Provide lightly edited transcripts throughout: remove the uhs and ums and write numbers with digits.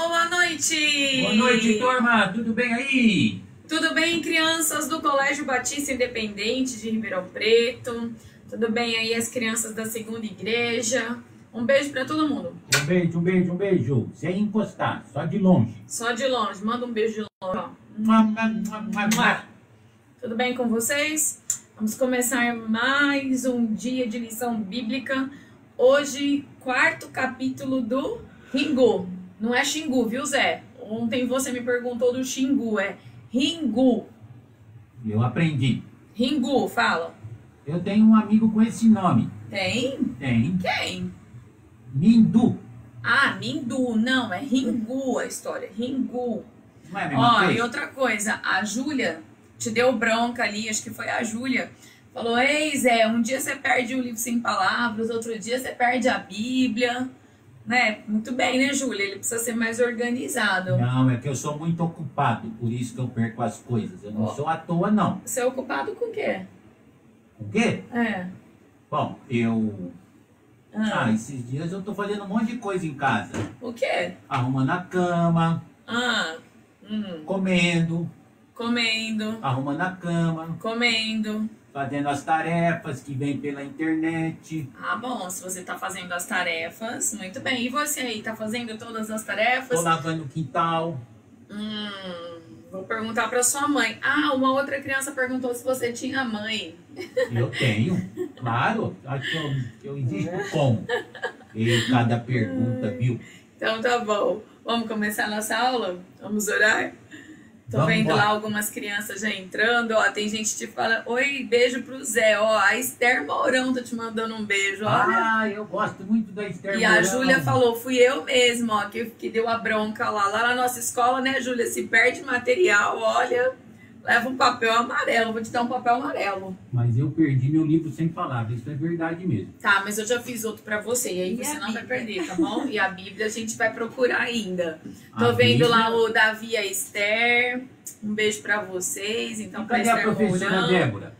Boa noite! Boa noite, turma! Tudo bem aí? Tudo bem, crianças do Colégio Batista Independente de Ribeirão Preto? Tudo bem aí, as crianças da segunda igreja? Um beijo pra todo mundo. Um beijo. Sem encostar, só de longe. Só de longe, manda um beijo de longe, ó. Tudo bem com vocês? Vamos começar mais um dia de lição bíblica. Hoje, quarto capítulo do Ringu. Não é Xingu, viu, Zé? Ontem você me perguntou do Xingu, é Ringu. Eu aprendi. Ringu, fala. Eu tenho um amigo com esse nome. Tem? Tem. Quem? Nindu. Ah, Nindu. Não, é Ringu a história. Ringu. Não é a mesma coisa? E outra coisa, a Júlia te deu bronca ali, acho que foi a Júlia. Falou, ei Zé, um dia você perde o livro sem palavras, outro dia você perde a Bíblia. Né? Muito bem, né, Júlia? Ele precisa ser mais organizado. Não, é que eu sou muito ocupado, por isso que eu perco as coisas. Eu não sou à toa, não. Você é ocupado com o quê? Com o quê? É. Bom, esses dias eu tô fazendo um monte de coisa em casa. O quê? Arrumando a cama, comendo, arrumando a cama, comendo. fazendo as tarefas que vêm pela internet. Ah, bom, se você tá fazendo as tarefas, muito bem. E você aí, tá fazendo todas as tarefas? Tô lavando o quintal. Vou perguntar pra sua mãe. Ah, uma outra criança perguntou se você tinha mãe. Eu tenho, claro. Acho que eu existo como? E cada pergunta, viu? Então tá bom. Vamos começar a nossa aula? Vamos orar? Tô Vamos vendo embora. lá algumas crianças já entrando, ó, tem gente que te fala, oi, beijo pro Zé, ó, a Esther Mourão tá te mandando um beijo, olha. Ah, eu gosto muito da Esther E a Mourão. Júlia falou, fui eu mesma, ó, que deu a bronca lá na nossa escola, né, Júlia, se perde material, olha, leva um papel amarelo, vou te dar um papel amarelo. Mas eu perdi meu livro sem palavras, isso é verdade mesmo. Tá, mas eu já fiz outro pra você, e aí você não vai perder, tá bom? E a Bíblia a gente vai procurar ainda. Tô vendo lá o Davi e a Esther, um beijo pra vocês, então pra Cadê a Esther professora Mourão. Débora?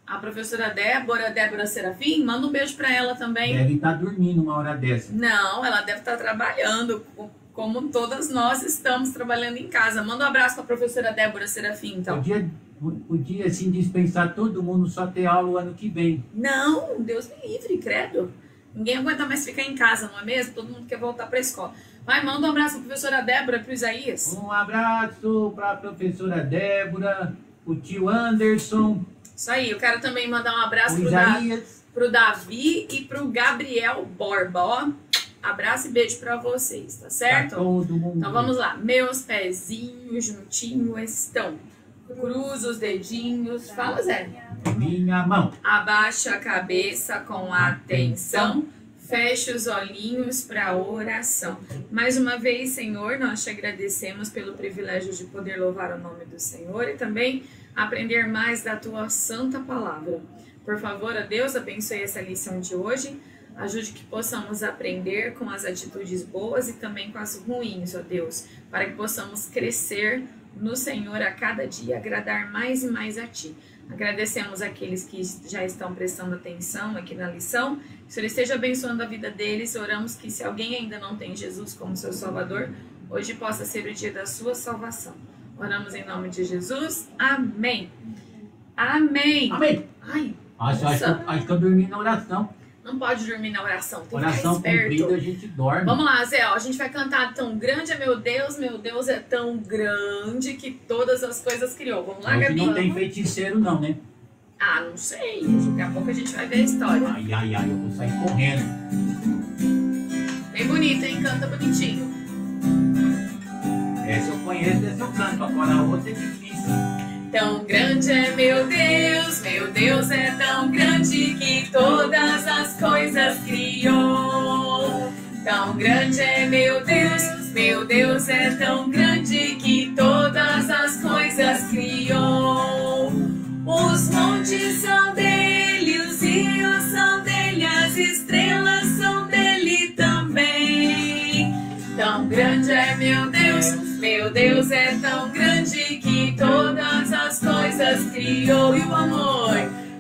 A professora Débora Serafim, manda um beijo pra ela também. Deve estar dormindo uma hora dessa. Não, ela deve estar trabalhando, como todas nós estamos trabalhando em casa. Manda um abraço pra professora Débora Serafim, então. Podia assim dispensar todo mundo, só ter aula o ano que vem. Não, Deus me livre, credo. Ninguém aguenta mais ficar em casa, não é mesmo? Todo mundo quer voltar pra escola. Vai, manda um abraço pra professora Débora, pro Isaías. Um abraço para a professora Débora, o tio Anderson, Isso aí, eu quero também mandar um abraço o Isaías. pro Davi e pro Gabriel Borba, ó. Abraço e beijo pra vocês, tá certo? Pra todo mundo. Então vamos lá. Meus pezinhos juntinhos estão. Cruza os dedinhos. Fala, Zé. Minha mão. Abaixa a cabeça com atenção. Feche os olhinhos para oração. Mais uma vez, Senhor, nós te agradecemos pelo privilégio de poder louvar o nome do Senhor e também aprender mais da tua santa palavra. Por favor, ó Deus, abençoe essa lição de hoje. Ajude que possamos aprender com as atitudes boas e também com as ruins, ó Deus, para que possamos crescer no Senhor a cada dia, agradar mais e mais a Ti. Agradecemos aqueles que já estão prestando atenção aqui na lição. Que o Senhor esteja abençoando a vida deles. Oramos que se alguém ainda não tem Jesus como seu Salvador, hoje possa ser o dia da sua salvação. Oramos em nome de Jesus. Amém. Amém. Amém. Ai, Acho que eu dormi na oração. não pode dormir na oração, tem que ficar Oração esperto. cumprida, a gente dorme. Vamos lá, Zé, ó, a gente vai cantar Tão Grande é meu Deus é tão grande que todas as coisas criou. Vamos lá, Hoje Gabi? não tem feiticeiro não, né? Ah, não sei, daqui a pouco a gente vai ver a história. Ai, eu vou sair correndo. Bem bonito, hein? Canta bonitinho. Essa eu conheço, essa eu canto. Agora a outra é difícil. Tão grande é meu Deus é tão grande que todas as coisas criou. Tão grande é meu Deus é tão grande que todas as coisas criou. Os montes são dele, os rios são dele, as estrelas são dele também. Tão grande é meu Deus é tão grande que todas as coisas criou. E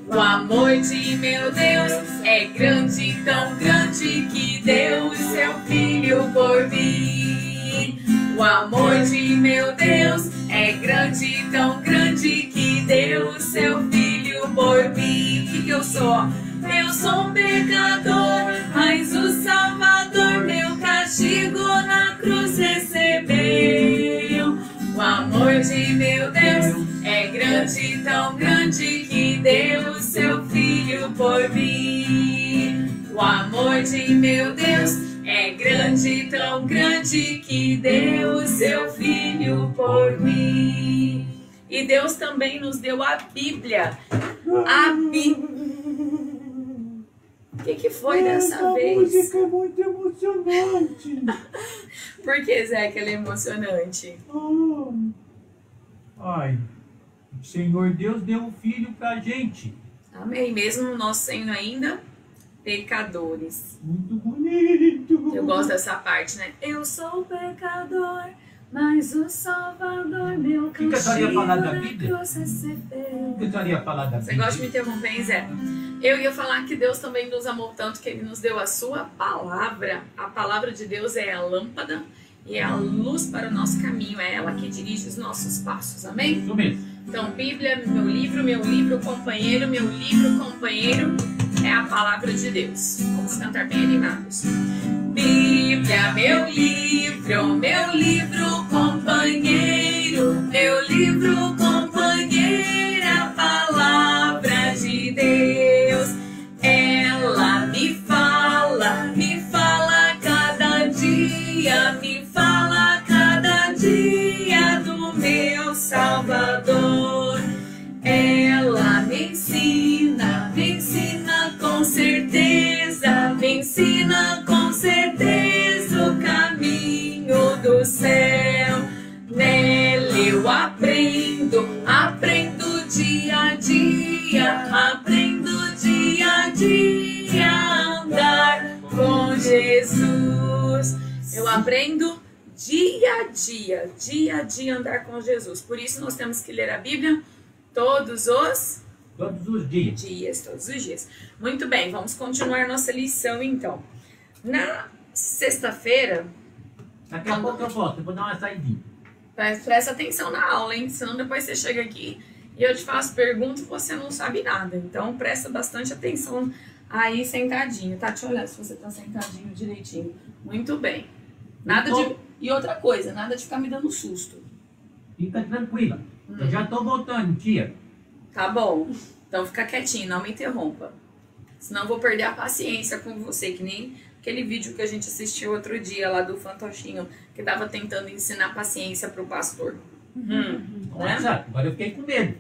o amor de meu Deus é grande, tão grande que deu o seu filho por mim. amor de meu Deus é grande, tão grande, que deu o seu filho por mim. Que eu sou? Eu sou um pecador, mas o Salvador meu castigo na cruz recebeu. O amor de meu Deus é grande, tão grande, que deu o seu filho por mim. O amor de meu Deus é grande, tão grande, que deu o seu filho por mim. E Deus também nos deu a Bíblia. A Bíblia. O que foi dessa vez? Essa música é muito emocionante. Por que, Zé, que ela é emocionante? Ai, o Senhor Deus deu um filho pra gente. Amém. Mesmo nós sendo ainda pecadores. Muito bonito. Eu gosto dessa parte, né? Eu sou pecador, mas o Salvador meu que a senhora ia falar da na Bíblia? cruz recebeu. O que a senhora ia falar da Você Bíblia? gosta de me interromper, hein, Zé? Eu ia falar que Deus também nos amou tanto que Ele nos deu a sua palavra. A palavra de Deus é a lâmpada e é a luz para o nosso caminho. É ela que dirige os nossos passos. Amém? Isso mesmo. Então, Bíblia, meu livro, companheiro, meu livro, companheiro, é a palavra de Deus. Vamos cantar bem animados. Bíblia, meu livro, companheiro, meu livro, companheiro, a palavra de Deus. Ela me fala cada dia, me fala cada dia do meu Salvador. Ela me ensina com certeza, me ensina com certeza o caminho do céu. Nela eu aprendo dia a dia a andar com Jesus. Eu aprendo dia a dia andar com Jesus. Por isso nós temos que ler a Bíblia todos os dias. Todos os dias. Muito bem, vamos continuar nossa lição então. Na sexta-feira, Daqui a pouco eu volto, eu vou dar uma saidinha. presta atenção na aula, hein? Senão depois você chega aqui e eu te faço pergunta e você não sabe nada. Então presta bastante atenção aí sentadinho, tá? Te olhando se você tá sentadinho direitinho. Muito bem. E outra coisa, nada de ficar me dando susto. Fica tranquila. Eu já tô voltando, tia. Tá bom. Então fica quietinho, não me interrompa. Senão eu vou perder a paciência com você, que nem aquele vídeo que a gente assistiu outro dia lá do Fantochinho, que tava tentando ensinar paciência pro pastor. Nossa, agora eu fiquei com medo.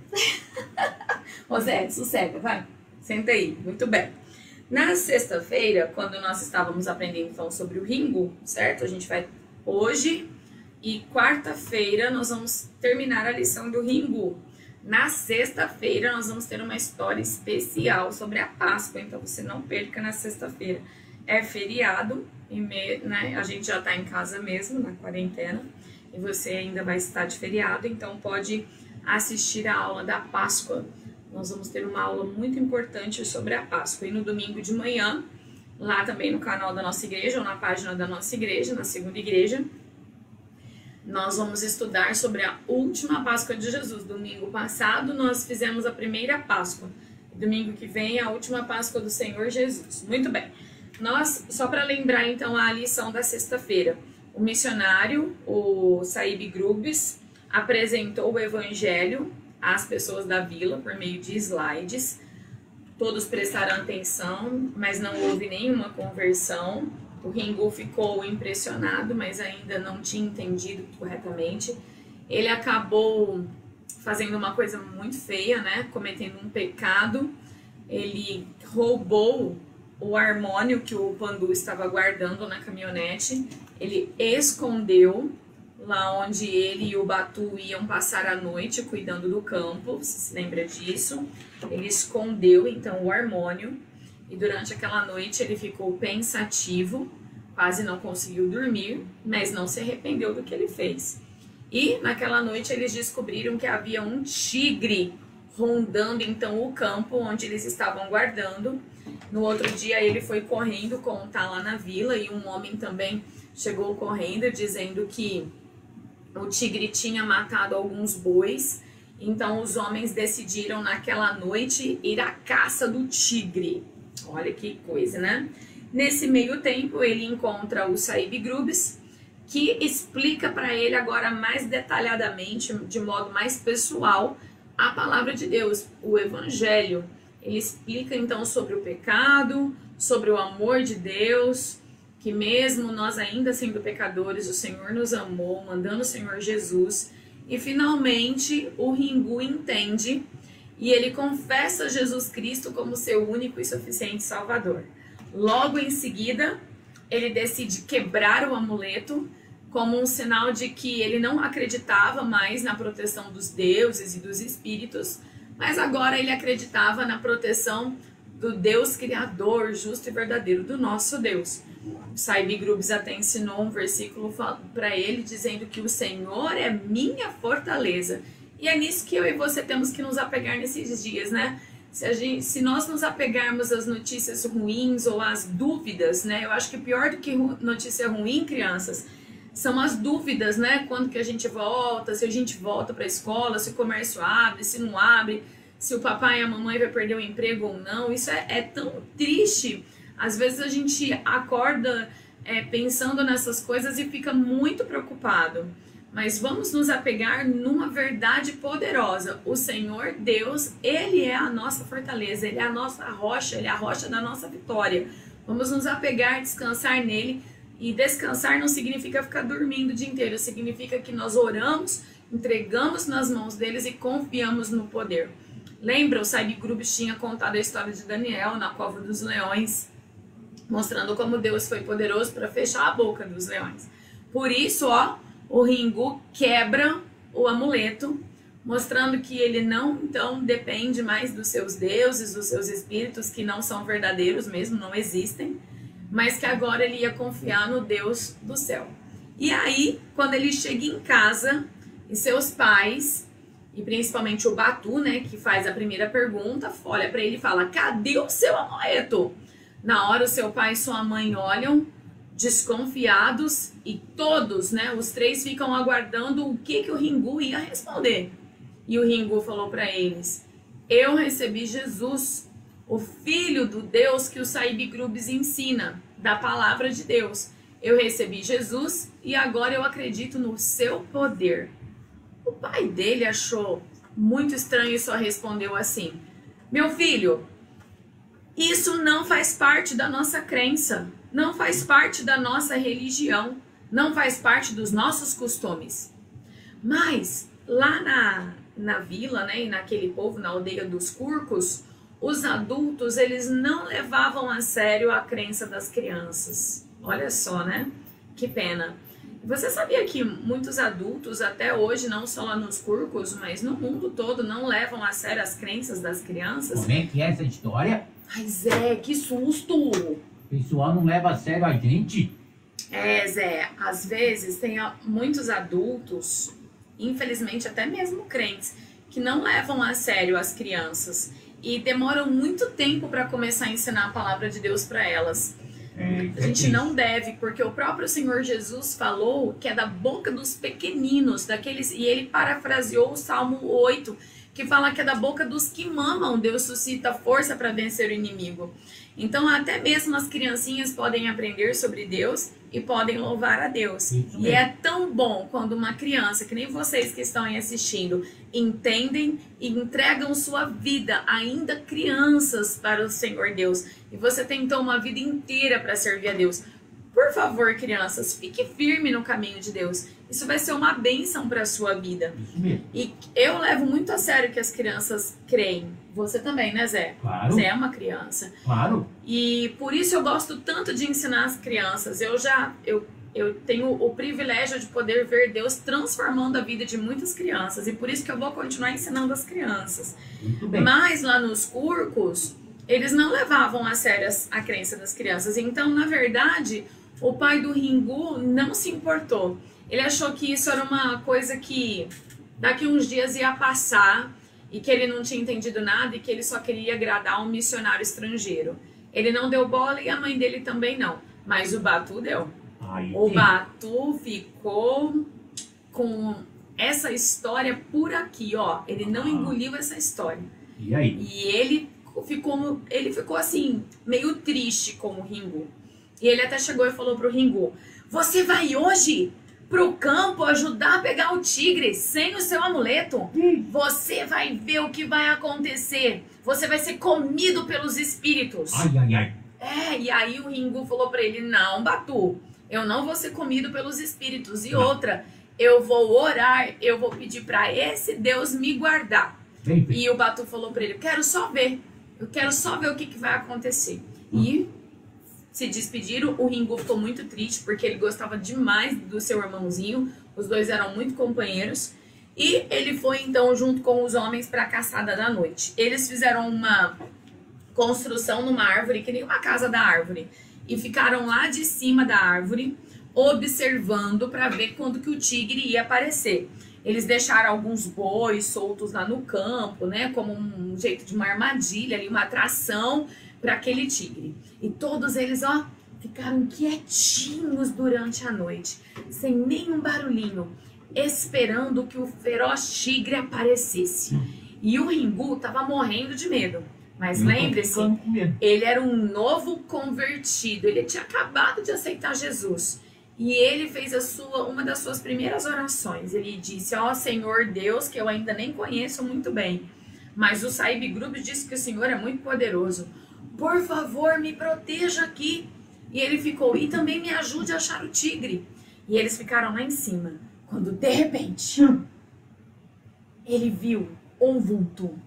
Ô Zé, sossega, vai. Senta aí. Muito bem. Na sexta-feira, quando nós estávamos aprendendo então sobre o Ringu, certo? A gente vai hoje e quarta-feira nós vamos terminar a lição do Ringu. Na sexta-feira nós vamos ter uma história especial sobre a Páscoa, então você não perca na sexta-feira. É feriado, né? A gente já está em casa mesmo, na quarentena, e você ainda vai estar de feriado, então pode assistir a aula da Páscoa. Nós vamos ter uma aula muito importante sobre a Páscoa. E no domingo de manhã, lá também no canal da nossa igreja, ou na página da nossa igreja, na segunda igreja, nós vamos estudar sobre a última Páscoa de Jesus. Domingo passado nós fizemos a primeira Páscoa. Domingo que vem a última Páscoa do Senhor Jesus. Muito bem. Só para lembrar então a lição da sexta-feira. O missionário, o Saib Grubes, apresentou o evangelho às pessoas da vila por meio de slides. Todos prestaram atenção, mas não houve nenhuma conversão. O Ringu ficou impressionado, mas ainda não tinha entendido corretamente. Ele acabou fazendo uma coisa muito feia, né? Cometendo um pecado. Ele roubou o harmônio que o Pandu estava guardando na caminhonete. Ele escondeu lá onde ele e o Batu iam passar a noite cuidando do campo. Você se lembra disso? Ele escondeu então o harmônio. E durante aquela noite ele ficou pensativo, quase não conseguiu dormir, mas não se arrependeu do que ele fez. E naquela noite eles descobriram que havia um tigre rondando então o campo onde eles estavam guardando. No outro dia ele foi correndo contar lá na vila e um homem também chegou correndo dizendo que o tigre tinha matado alguns bois, então os homens decidiram naquela noite ir à caça do tigre. Olha que coisa, né? Nesse meio tempo ele encontra o Saib Grubes, que explica para ele agora mais detalhadamente, de modo mais pessoal, a palavra de Deus, o Evangelho. Ele explica então sobre o pecado, sobre o amor de Deus, que mesmo nós ainda sendo pecadores, o Senhor nos amou, mandando o Senhor Jesus. E finalmente o Ringu entende e ele confessa Jesus Cristo como seu único e suficiente Salvador. Logo em seguida, ele decide quebrar o amuleto como um sinal de que ele não acreditava mais na proteção dos deuses e dos espíritos, mas agora ele acreditava na proteção do Deus Criador, justo e verdadeiro, do nosso Deus. Saib Grubes até ensinou um versículo para ele, dizendo que o Senhor é minha fortaleza. E é nisso que eu e você temos que nos apegar nesses dias, né? Se nós nos apegarmos às notícias ruins ou às dúvidas, né? Eu acho que pior do que notícia ruim, crianças, são as dúvidas, né? Quando que a gente volta, se a gente volta para a escola, se o comércio abre, se não abre, se o papai e a mamãe vai perder o emprego ou não. Isso é tão triste. Às vezes a gente acorda pensando nessas coisas e fica muito preocupado. Mas vamos nos apegar numa verdade poderosa. O Senhor Deus, Ele é a nossa fortaleza, Ele é a nossa rocha, Ele é a rocha da nossa vitória. Vamos nos apegar, descansar nele. E descansar não significa ficar dormindo o dia inteiro, significa que nós oramos, entregamos nas mãos deles e confiamos no poder. Lembra, o Saib Grubes tinha contado a história de Daniel na cova dos leões, mostrando como Deus foi poderoso para fechar a boca dos leões. Por isso, o Ringu quebra o amuleto, mostrando que ele não, então, depende mais dos seus deuses, dos seus espíritos, que não são verdadeiros mesmo, não existem, mas que agora ele ia confiar no Deus do céu. E aí, quando ele chega em casa, e seus pais, e principalmente o Batu, né, que faz a primeira pergunta, olha para ele e fala: cadê o seu amuleto? Na hora, o seu pai e sua mãe olham desconfiados e todos, né, os três ficam aguardando o que o Ringu ia responder. E o Ringu falou para eles: eu recebi Jesus, o filho do Deus que o Saib Grubes ensina, da palavra de Deus. Eu recebi Jesus e agora eu acredito no seu poder. O pai dele achou muito estranho e só respondeu assim: meu filho, isso não faz parte da nossa crença, não faz parte da nossa religião, não faz parte dos nossos costumes. Mas lá na vila, né, e naquele povo, na aldeia dos Curcos, os adultos, eles não levavam a sério a crença das crianças. Olha só, né? Que pena. Você sabia que muitos adultos, até hoje, não só lá nos Curcos, mas no mundo todo, não levam a sério as crenças das crianças? Como é que é essa história? Ai, Zé, que susto! O pessoal não leva a sério a gente? É, Zé, às vezes tem muitos adultos, infelizmente até mesmo crentes, que não levam a sério as crianças e demoram muito tempo para começar a ensinar a palavra de Deus para elas. A gente não deve, porque o próprio Senhor Jesus falou que é da boca dos pequeninos, daqueles, e ele parafraseou o Salmo 8, que fala que é da boca dos que mamam, Deus suscita força para vencer o inimigo. Então, até mesmo as criancinhas podem aprender sobre Deus e podem louvar a Deus. E é tão bom quando uma criança, que nem vocês que estão aí assistindo, entendem e entregam sua vida, ainda crianças, para o Senhor Deus. E você tentou uma vida inteira para servir a Deus. Por favor, crianças, fique firme no caminho de Deus. Isso vai ser uma bênção para a sua vida. E eu levo muito a sério que as crianças creem. Você também, né, Zé? Claro. Zé é uma criança. Claro. E por isso eu gosto tanto de ensinar as crianças. Eu tenho o privilégio de poder ver Deus transformando a vida de muitas crianças. E por isso que eu vou continuar ensinando as crianças. Muito bem. Mas lá nos Curcos, eles não levavam a sério a crença das crianças. Então, na verdade, o pai do Ringu não se importou. Ele achou que isso era uma coisa que daqui uns dias ia passar e que ele não tinha entendido nada e que ele só queria agradar um missionário estrangeiro. Ele não deu bola e a mãe dele também não. Mas o Batu deu. O Batu ficou com essa história por aqui, ó. Ele não engoliu essa história. E aí? E ele ficou assim, meio triste com o Ringu. E ele até chegou e falou pro Ringu: você vai hoje pro campo ajudar a pegar o tigre sem o seu amuleto? Você vai ver o que vai acontecer. Você vai ser comido pelos espíritos. Ai, ai, ai. E aí o Ringu falou pra ele: não, Batu, eu não vou ser comido pelos espíritos. E outra, eu vou orar, eu vou pedir pra esse Deus me guardar. E o Batu falou pra ele: eu quero só ver o que vai acontecer. E se despediram. O Ringu ficou muito triste porque ele gostava demais do seu irmãozinho. Os dois eram muito companheiros. E ele foi então junto com os homens para a caçada da noite. Eles fizeram uma construção numa árvore, que nem uma casa da árvore, e ficaram lá de cima da árvore observando para ver quando que o tigre ia aparecer. Eles deixaram alguns bois soltos lá no campo, né, como um jeito de uma armadilha ali, uma atração para aquele tigre. E todos eles, ó, ficaram quietinhos durante a noite, sem nenhum barulhinho, esperando que o feroz tigre aparecesse. E o Ringu tava morrendo de medo. Mas lembre-se, ele era um novo convertido, ele tinha acabado de aceitar Jesus. E ele fez uma das suas primeiras orações. Ele disse: ó Senhor Deus, que eu ainda nem conheço muito bem, mas o Sahib Grubb disse que o Senhor é muito poderoso. Por favor, me proteja aqui. E ele ficou: e também me ajude a achar o tigre. E eles ficaram lá em cima, quando de repente ele viu um vulto.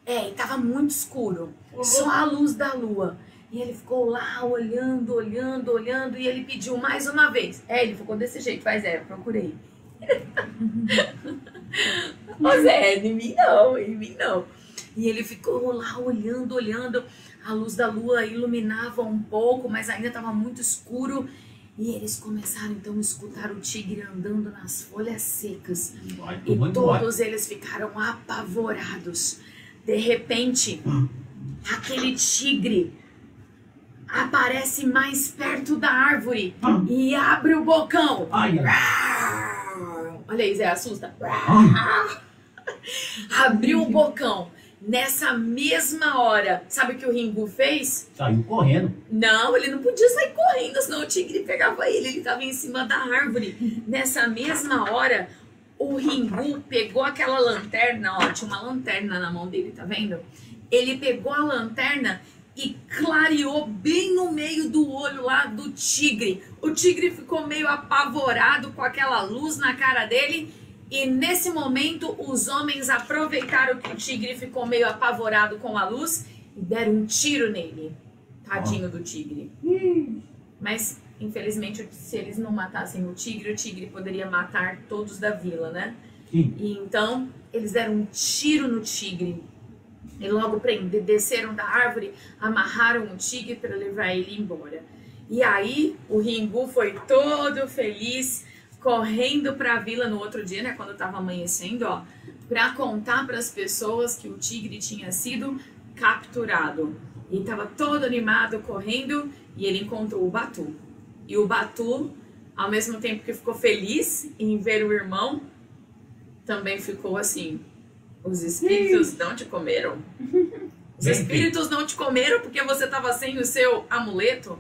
E tava muito escuro, só a luz da lua. E ele ficou lá olhando, olhando, olhando, e ele pediu mais uma vez. Ele ficou desse jeito, procurei. Ô Zé, em mim não. E ele ficou lá olhando, olhando. A luz da lua iluminava um pouco, mas ainda estava muito escuro. E eles começaram então a escutar o tigre andando nas folhas secas. E todos eles ficaram apavorados. De repente, aquele tigre aparece mais perto da árvore e abre o bocão. Olha aí, Zé, assusta. Abriu o bocão. Nessa mesma hora, sabe o que o Ringu fez? Saiu correndo. Não, ele não podia sair correndo, senão o tigre pegava ele. Ele estava em cima da árvore. Nessa mesma hora, o Ringu pegou aquela lanterna, ó, tinha uma lanterna na mão dele, tá vendo? Ele pegou a lanterna e clareou bem no meio do olho lá do tigre. O tigre ficou meio apavorado com aquela luz na cara dele. E nesse momento, os homens aproveitaram que o tigre ficou meio apavorado com a luz e deram um tiro nele. Tadinho do tigre. Mas, infelizmente, se eles não matassem o tigre poderia matar todos da vila, né? E então, eles deram um tiro no tigre. E logo desceram da árvore, amarraram o tigre para levar ele embora. E aí, o Ringu foi todo feliz, correndo para a vila no outro dia, né, quando estava amanhecendo, ó, para contar para as pessoas que o tigre tinha sido capturado. E estava todo animado, correndo, e ele encontrou o Batu. E o Batu, ao mesmo tempo que ficou feliz em ver o irmão, também ficou assim: os espíritos não te comeram? Os espíritos não te comeram porque você estava sem o seu amuleto?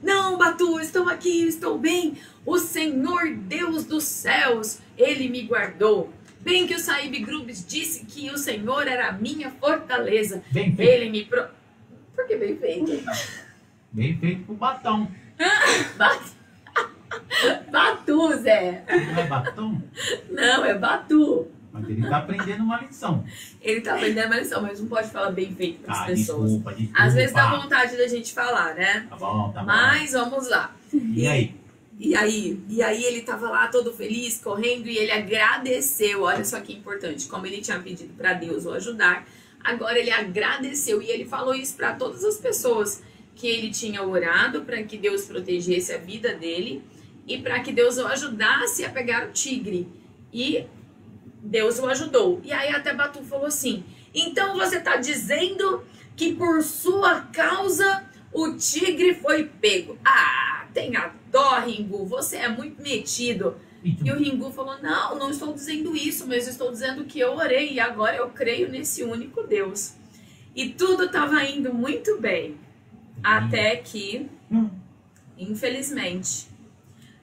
Não, Batu, estou aqui, estou bem. O Senhor Deus dos céus, Ele me guardou. Bem que o Sahib Grubb disse que o Senhor era a minha fortaleza. Bem feito. Ele me... Por que bem feito? Bem feito pro Batão. Batu, Zé. Não é Batão? Não, é Batu. Mas ele tá aprendendo uma lição. Ele tá aprendendo uma lição, mas não pode falar bem feito para as pessoas. Desculpa. Às vezes dá vontade da gente falar, né? Tá bom. Mas vamos lá. E aí? E aí ele tava lá todo feliz, correndo, e ele agradeceu. Olha só que importante, como ele tinha pedido para Deus o ajudar, agora ele agradeceu. E ele falou isso para todas as pessoas, que ele tinha orado para que Deus protegesse a vida dele e para que Deus o ajudasse a pegar o tigre. E Deus o ajudou. E aí até Batu falou assim: então você está dizendo que por sua causa o tigre foi pego? Tenha dó, Ringu, você é muito metido. E o Ringu falou, não, não estou dizendo isso, mas estou dizendo que eu orei e agora eu creio nesse único Deus. E tudo estava indo muito bem, até que, infelizmente,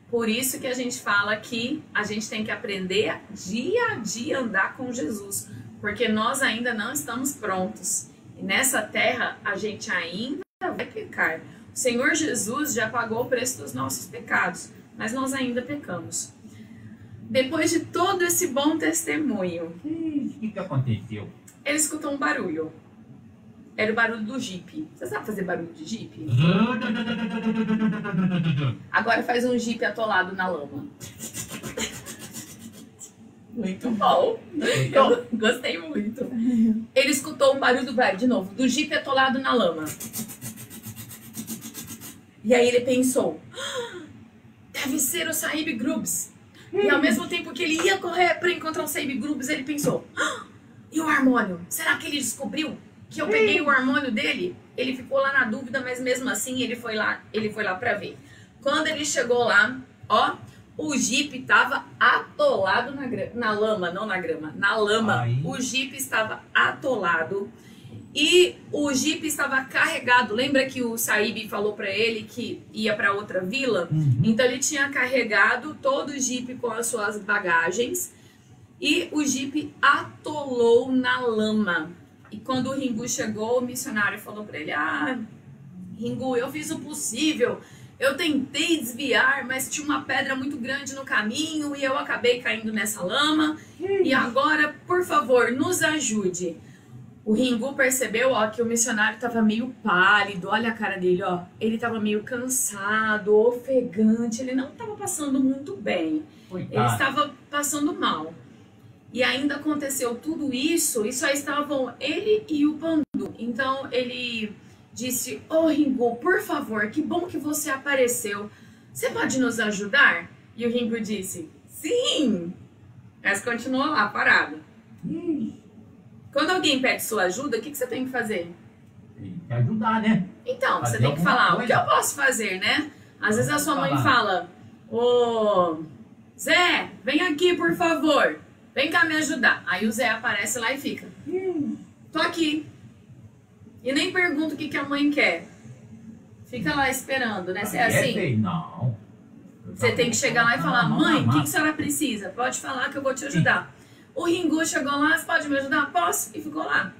por isso que a gente fala que a gente tem que aprender dia a dia a andar com Jesus, porque nós ainda não estamos prontos. E nessa terra a gente ainda vai pecar. O Senhor Jesus já pagou o preço dos nossos pecados, mas nós ainda pecamos. Depois de todo esse bom testemunho, O que aconteceu? ele escutou um barulho. Era o barulho do Jeep. Você sabe fazer barulho de Jeep? Agora faz um Jeep atolado na lama. Muito bom. Eu gostei muito. Ele escutou um barulho de novo, do Jeep atolado na lama. E aí ele pensou, deve ser o Sahib Grubbs. E ao mesmo tempo que ele ia correr para encontrar o Sahib Grubbs, ele pensou, e o harmônio? Será que ele descobriu que eu peguei o harmônio dele? Ele ficou lá na dúvida, mas mesmo assim ele foi lá para ver. Quando ele chegou lá, ó, o Jeep estava atolado na lama, não na grama, na lama. Ai. O Jeep estava atolado e o Jeep estava carregado. Lembra que o Sahib falou para ele que ia para outra vila? Então ele tinha carregado todo o Jeep com as suas bagagens e o Jeep atolou na lama. E quando o Ringu chegou, o missionário falou para ele, Ringu, eu fiz o possível, eu tentei desviar, mas tinha uma pedra muito grande no caminho e eu acabei caindo nessa lama. E agora, por favor, nos ajude. O Ringu percebeu, ó, que o missionário estava meio pálido, olha a cara dele, ó. Ele estava meio cansado, ofegante, ele não estava passando muito bem. Coitado. Ele estava passando mal. E ainda aconteceu tudo isso, e só estavam ele e o Pandu. Então ele disse, Ringu, por favor, que bom que você apareceu. Você pode nos ajudar? E o Ringu disse, sim. Mas continuou lá, parado. Quando alguém pede sua ajuda, o que você tem que fazer? Tem que ajudar, né? Então, Fazer você tem que alguma falar, coisa. o que eu posso fazer, né? Às vezes a sua mãe Falar. fala, Zé, vem aqui, por favor. Vem cá me ajudar. Aí o Zé aparece lá e fica, tô aqui. E nem pergunta o que a mãe quer. Fica lá esperando, né? Você é assim? Não. Você tem que chegar lá e falar, mãe, o que a senhora precisa? Pode falar que eu vou te ajudar. O Ringu chegou lá, você pode me ajudar? Posso? E ficou lá.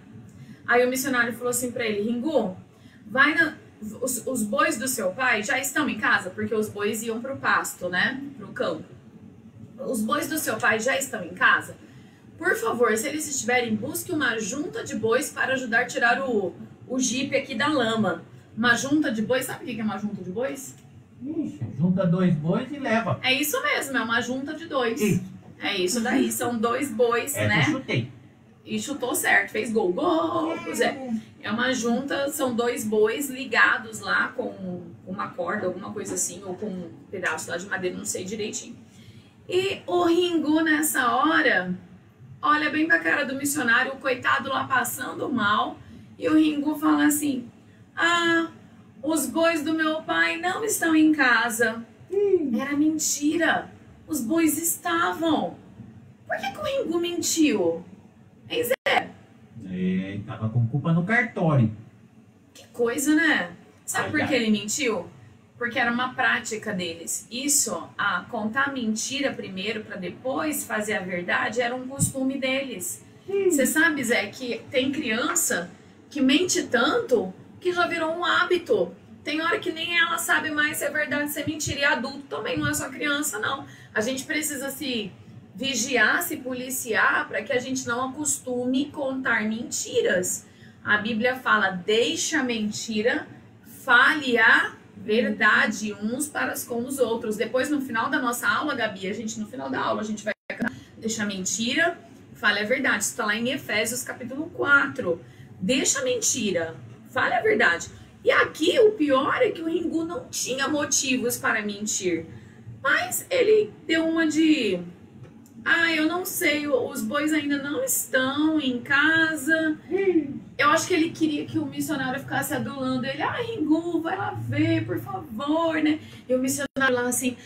Aí o missionário falou assim pra ele, Ringu, os bois do seu pai já estão em casa? Porque os bois iam pro pasto, né? Pro campo. Os bois do seu pai já estão em casa? Por favor, se eles estiverem, busque uma junta de bois para ajudar a tirar o Jeep aqui da lama. Uma junta de bois, sabe o que é uma junta de bois? Ixi, junta 2 bois e leva. É isso mesmo, é uma junta de 2. Isso. É isso daí, são 2 bois, né? Eu chutei. E chutou certo, fez gol. Gol! Pois é. É uma junta, são 2 bois ligados lá com uma corda, alguma coisa assim, ou com um pedaço lá de madeira, não sei direitinho. E o Ringu, nessa hora, olha bem pra cara do missionário, o coitado lá passando mal, e o Ringu fala assim, os bois do meu pai não estão em casa. Era mentira, os bois estavam. Por que o Ringu mentiu? Hein, Zé? Tava com culpa no cartório. Que coisa, né? Sabe por Verdade. que ele mentiu? Porque era uma prática deles. Isso, contar mentira primeiro para depois fazer a verdade, era um costume deles. Você sabe, Zé, que tem criança que mente tanto que já virou um hábito. Tem hora que nem ela sabe mais se é verdade, se é mentira. E adulto também, não é só criança, não. A gente precisa se vigiar, se policiar, para que a gente não acostume contar mentiras. A Bíblia fala, deixa a mentira, fale a verdade uns para com os outros. Depois, no final da nossa aula, Gabi, no final da aula, a gente vai deixar mentira, fale a verdade. Isso está lá em Efésios, capítulo 4. Deixa a mentira, fale a verdade. E aqui, o pior é que o Ringu não tinha motivos para mentir. Mas ele deu uma de... eu não sei, os bois ainda não estão em casa. Eu acho que ele queria que o missionário ficasse adulando ele. Ringu, vai lá ver, por favor, né? E o missionário lá assim...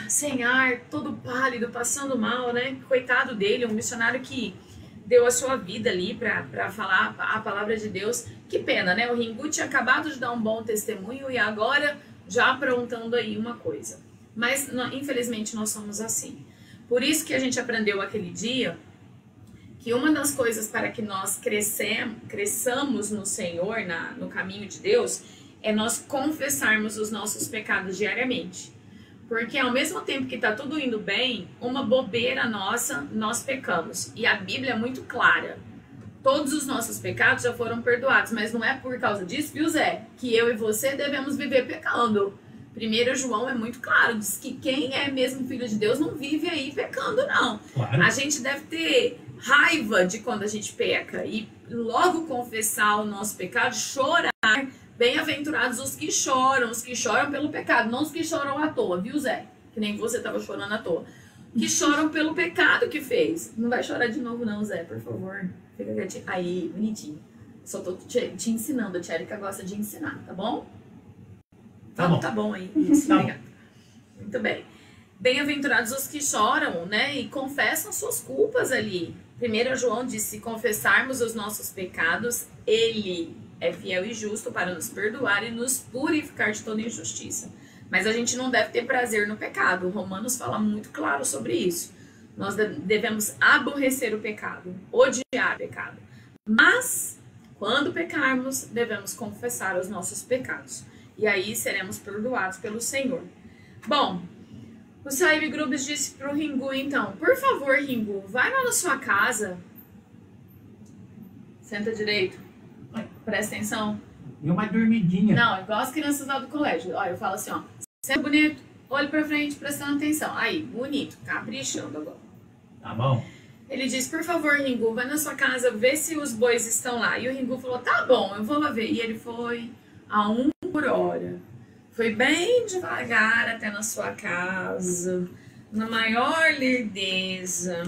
sem ar, todo pálido, passando mal, né? Coitado dele, um missionário que deu a sua vida ali para falar a palavra de Deus. Que pena, né? O Ringu tinha acabado de dar um bom testemunho e agora já aprontando aí uma coisa. Mas, infelizmente, nós somos assim. Por isso que a gente aprendeu aquele dia que uma das coisas para que nós cresçamos no Senhor, no caminho de Deus, é nós confessarmos os nossos pecados diariamente. Porque ao mesmo tempo que está tudo indo bem, uma bobeira nossa, nós pecamos. E a Bíblia é muito clara. Todos os nossos pecados já foram perdoados, mas não é por causa disso, viu, Zé? Que eu e você devemos viver pecando. 1 João é muito claro, diz que quem é mesmo filho de Deus não vive aí pecando, não. Claro. A gente deve ter raiva de quando a gente peca e logo confessar o nosso pecado, chorar. Bem-aventurados os que choram pelo pecado, não os que choram à toa, viu, Zé? Que nem você estava chorando à toa. Que choram pelo pecado que fez. Não vai chorar de novo não, Zé, por favor. Fica quietinho. Aí, bonitinho. Só tô te ensinando, a Tia Erika gosta de ensinar, tá bom? Tá bom. Tá bom aí. Isso, tá bom. Muito bem. Bem-aventurados os que choram, né? E confessam suas culpas ali. 1 João diz, se confessarmos os nossos pecados, Ele é fiel e justo para nos perdoar e nos purificar de toda injustiça. Mas a gente não deve ter prazer no pecado. Romanos fala muito claro sobre isso. Nós devemos aborrecer o pecado, odiar o pecado. Mas, quando pecarmos, devemos confessar os nossos pecados. E aí seremos perdoados pelo Senhor. Bom, o Saib Grubes disse para o Ringu, então, por favor, Ringu, vai lá na sua casa. Senta direito. Presta atenção. E uma dormidinha. Não, igual as crianças lá do colégio. Olha, eu falo assim, ó. Senta bonito, olho pra frente, prestando atenção. Aí, bonito, caprichando agora. Tá bom. Ele disse, por favor, Ringu, vai na sua casa ver se os bois estão lá. E o Ringu falou, tá bom, eu vou lá ver. E ele foi a 1 por hora. Foi bem devagar até na sua casa, na maior lerdeza,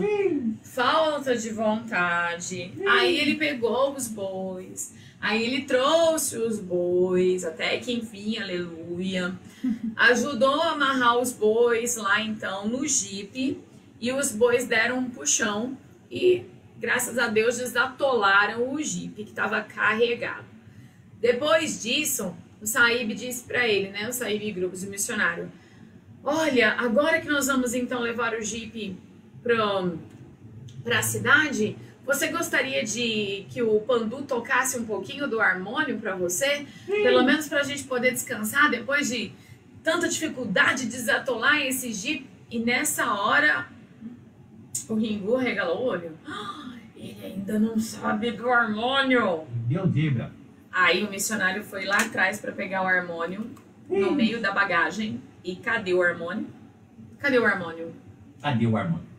falta de vontade. Aí ele pegou os bois, aí ele trouxe os bois, até que enfim, aleluia, ajudou a amarrar os bois lá então no jipe, e os bois deram um puxão e, graças a Deus, desatolaram o jipe que estava carregado. Depois disso, o Saib disse para ele, né, o Saib Grupos, o missionário, olha, agora que nós vamos então levar o jipe para a cidade, você gostaria de que o Pandu tocasse um pouquinho do harmônio para você? Pelo menos para a gente poder descansar depois de tanta dificuldade de desatolar esse jipe. E nessa hora, o Ringu regalou o olho. Ele ainda não sabe do harmônio. Deu zebra. Aí o missionário foi lá atrás para pegar o harmônio, no meio da bagagem. E cadê o harmônio? Cadê o harmônio? Cadê o harmônio?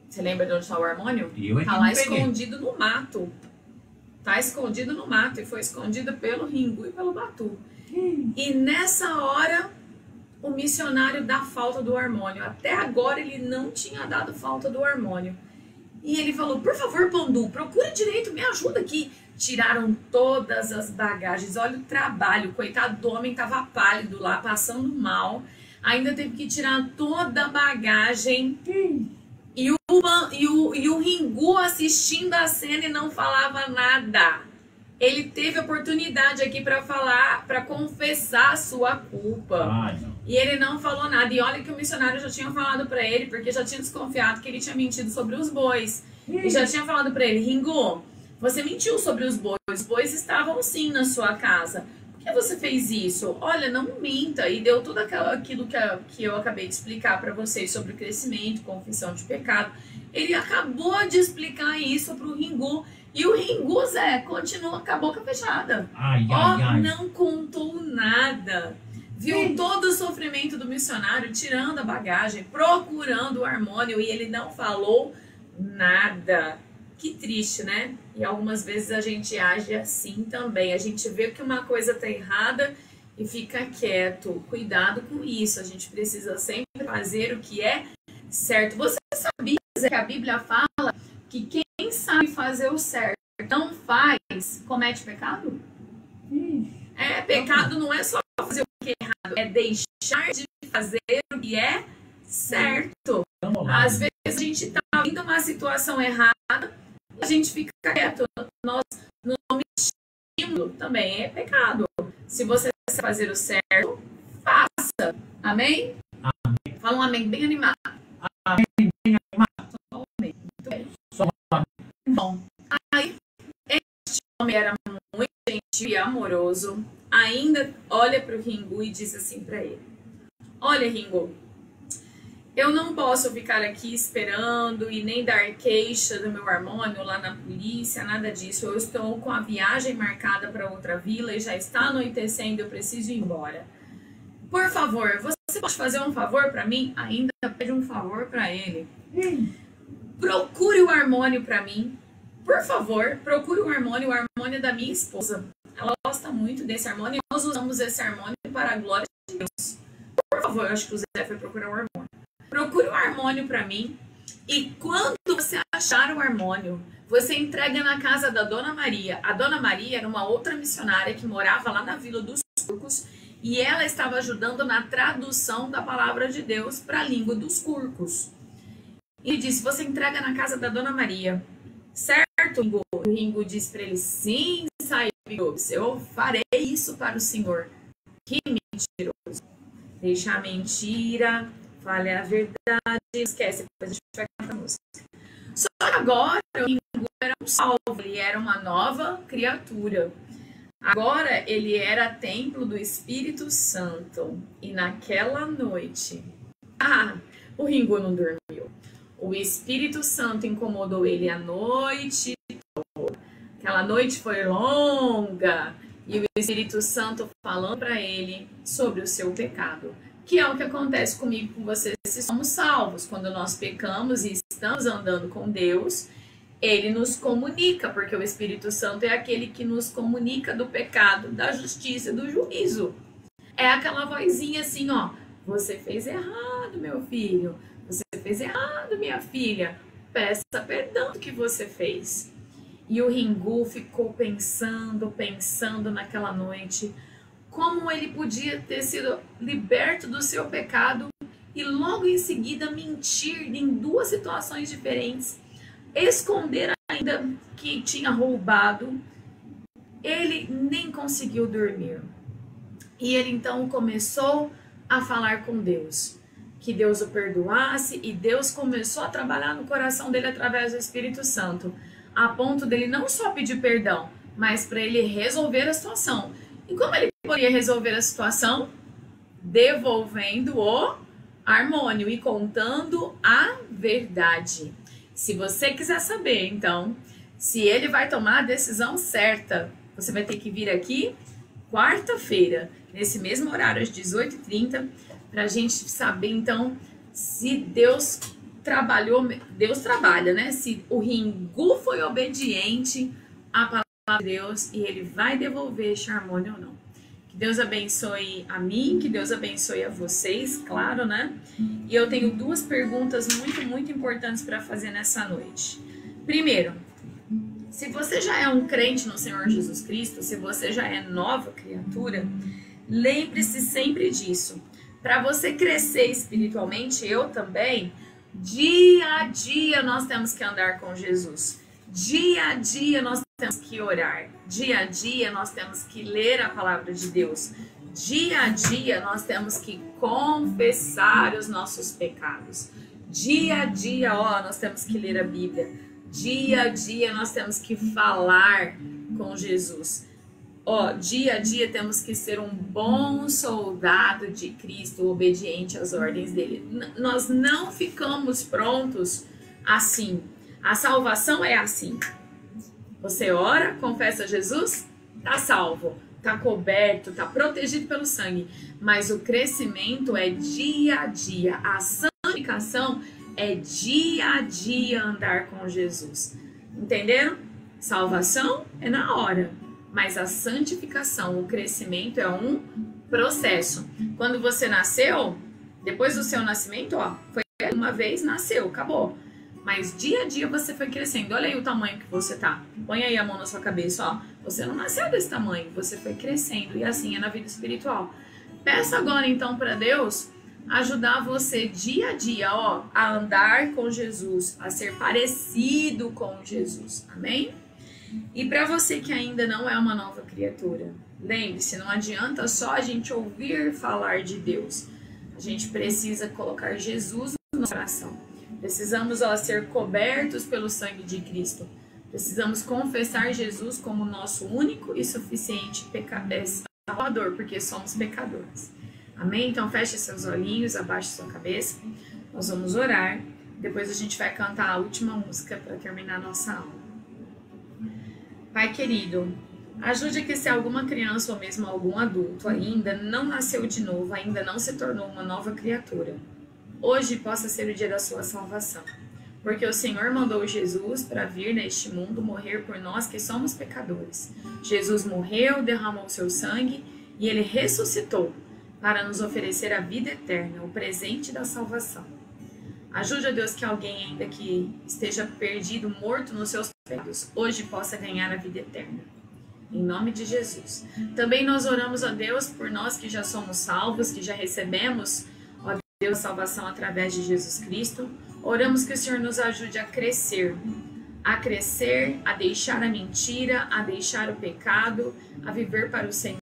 Você lembra de onde está o harmônio? Tá lá escondido no mato. Tá escondido no mato. E foi escondido pelo Ringu e pelo Batu. E nessa hora, o missionário dá falta do harmônio. Até agora ele não tinha dado falta do harmônio. E ele falou, por favor, Pandu, procure direito, me ajuda aqui. Tiraram todas as bagagens. Olha o trabalho. Coitado do homem, tava pálido lá, passando mal. Ainda teve que tirar toda a bagagem. E o Ringu assistindo a cena e não falava nada. Ele teve oportunidade aqui para falar, para confessar a sua culpa. E ele não falou nada. E olha que o missionário já tinha falado para ele, porque já tinha desconfiado que ele tinha mentido sobre os bois. E já tinha falado para ele, Ringu, você mentiu sobre os bois. Os bois estavam sim na sua casa. Por que você fez isso? Olha, não minta. E deu tudo aquilo que eu acabei de explicar para vocês sobre o crescimento, confissão de pecado. Ele acabou de explicar isso para o Ringu. E o Ringu, Zé, continua com a boca fechada. Não contou nada. Viu todo o sofrimento do missionário, tirando a bagagem, procurando o harmônio, e ele não falou nada. Que triste, né? E algumas vezes a gente age assim também. A gente vê que uma coisa tá errada e fica quieto. Cuidado com isso. A gente precisa sempre fazer o que é certo. Você sabia, Zé, que a Bíblia fala que quem sabe fazer o certo não faz, comete pecado? Pecado não é só fazer o que é errado, é deixar de fazer o que é certo. Vamos lá. Às vezes a gente está vendo uma situação errada e a gente fica quieto. Nós não estímulo também é pecado. Se você quer fazer o certo, faça. Amém? Amém. Fala um amém bem animado. Amém. Bem animado. Só um amém. Muito bem. Só um amém. Bom, aí este homem era muito gentil e amoroso. Ainda olha para o Ringo e diz assim para ele: olha, Ringo, eu não posso ficar aqui esperando e nem dar queixa do meu harmônio lá na polícia, nada disso. Eu estou com a viagem marcada para outra vila e já está anoitecendo, eu preciso ir embora. Por favor, você pode fazer um favor para mim? Ainda pede um favor para ele. Procure o harmônio para mim. Por favor, procure o harmônio da minha esposa. Ela gosta muito desse harmônio e nós usamos esse harmônio para a glória de Deus. Por favor, eu acho que o Zé foi procurar o harmônio. Procure o harmônio para mim e quando você achar o harmônio, você entrega na casa da Dona Maria. A Dona Maria era uma outra missionária que morava lá na Vila dos Curcos e ela estava ajudando na tradução da palavra de Deus para a língua dos curcos. E ele disse, você entrega na casa da Dona Maria. Certo, Ringo? O Ringo disse para ele, sim, Saibigobs, eu farei isso para o senhor. Que mentiroso. Deixa a mentira, fale a verdade, esquece, depois a gente vai cantar a música. Só que agora o Ringo era um salvo, ele era uma nova criatura. Agora ele era templo do Espírito Santo. E naquela noite, o Ringo não dormiu. O Espírito Santo incomodou ele a noite toda. Aquela noite foi longa. E o Espírito Santo falando para ele sobre o seu pecado. Que é o que acontece comigo e com vocês se somos salvos. Quando nós pecamos e estamos andando com Deus, ele nos comunica, porque o Espírito Santo é aquele que nos comunica do pecado, da justiça, do juízo. É aquela vozinha assim, ó, você fez errado, meu filho. Você fez errado, minha filha. Peça perdão do que você fez. E o Ringo ficou pensando naquela noite como ele podia ter sido liberto do seu pecado e logo em seguida mentir em duas situações diferentes, esconder ainda que tinha roubado. Ele nem conseguiu dormir. E ele então começou a falar com Deus. Que Deus o perdoasse e Deus começou a trabalhar no coração dele através do Espírito Santo, a ponto dele não só pedir perdão, mas para ele resolver a situação. E como ele poderia resolver a situação? Devolvendo o harmônio e contando a verdade. Se você quiser saber, então, se ele vai tomar a decisão certa, você vai ter que vir aqui quarta-feira, nesse mesmo horário, às 18h30, para a gente saber, então, se Deus trabalhou, Deus trabalha, né? Se o Ringo foi obediente à palavra de Deus e ele vai devolver este harmônio ou não. Que Deus abençoe a mim, que Deus abençoe a vocês, claro, né? E eu tenho duas perguntas muito importantes para fazer nessa noite. Primeiro, se você já é um crente no Senhor Jesus Cristo, se você já é nova criatura, lembre-se sempre disso. Para você crescer espiritualmente, eu também, dia a dia nós temos que andar com Jesus. Dia a dia nós temos que orar. Dia a dia nós temos que ler a palavra de Deus. Dia a dia nós temos que confessar os nossos pecados. Dia a dia, nós temos que ler a Bíblia. Dia a dia nós temos que falar com Jesus. Dia a dia temos que ser um bom soldado de Cristo, obediente às ordens dele. Nós não ficamos prontos assim. A salvação é assim. Você ora, confessa Jesus, tá salvo, tá coberto, tá protegido pelo sangue. Mas o crescimento é dia a dia. A santificação é dia a dia andar com Jesus. Entenderam? Salvação é na hora. Mas a santificação, o crescimento é um processo. Quando você nasceu, depois do seu nascimento, foi uma vez, nasceu, acabou. Mas dia a dia você foi crescendo. Olha aí o tamanho que você tá. Põe aí a mão na sua cabeça, Você não nasceu desse tamanho, você foi crescendo. E assim é na vida espiritual. Peça agora então para Deus ajudar você dia a dia, ó, a andar com Jesus, a ser parecido com Jesus. Amém? E para você que ainda não é uma nova criatura, lembre-se, não adianta só a gente ouvir falar de Deus. A gente precisa colocar Jesus no nosso coração. Precisamos, ó, ser cobertos pelo sangue de Cristo. Precisamos confessar Jesus como nosso único e suficiente Salvador, porque somos pecadores. Amém? Então feche seus olhinhos, abaixe sua cabeça. Nós vamos orar. Depois a gente vai cantar a última música para terminar a nossa aula. Pai querido, ajude que se alguma criança ou mesmo algum adulto ainda não nasceu de novo, ainda não se tornou uma nova criatura, hoje possa ser o dia da sua salvação. Porque o Senhor mandou Jesus para vir neste mundo morrer por nós que somos pecadores. Jesus morreu, derramou seu sangue e ele ressuscitou para nos oferecer a vida eterna, o presente da salvação. Ajude, a Deus, que alguém ainda que esteja perdido, morto nos seus pecados, hoje possa ganhar a vida eterna. Em nome de Jesus. Também nós oramos a Deus por nós que já somos salvos, que já recebemos, ó Deus, a salvação através de Jesus Cristo. Oramos que o Senhor nos ajude a crescer, a deixar a mentira, a deixar o pecado, a viver para o Senhor